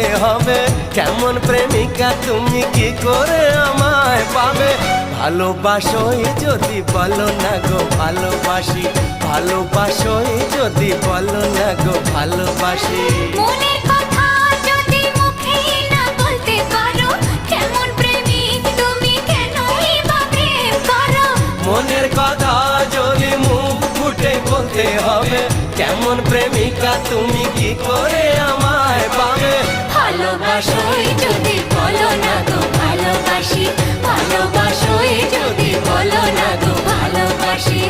বলতে হবে, কেমন প্রেমিকা তুমি কি করে আমায় পাবে। ভালোবাসোই যদি বলো না গো ভালোবাসি, ভালোবাসোই যদি বলো না গো ভালোবাসি। মনের কথা যদি মুখে না বলতে পারো, কেমন প্রেমিক তুমি কেনই বা প্রেম করো। মনের কথা যদি মুখ ফুটে বলতে হবে, কেমন প্রেমিকা তুমি কি করে আমায় পাবে। ভালোবাসোই যদি বলো না গো ভালোবাসি, ভালোবাসোই যদি বলো না গো ভালোবাসি।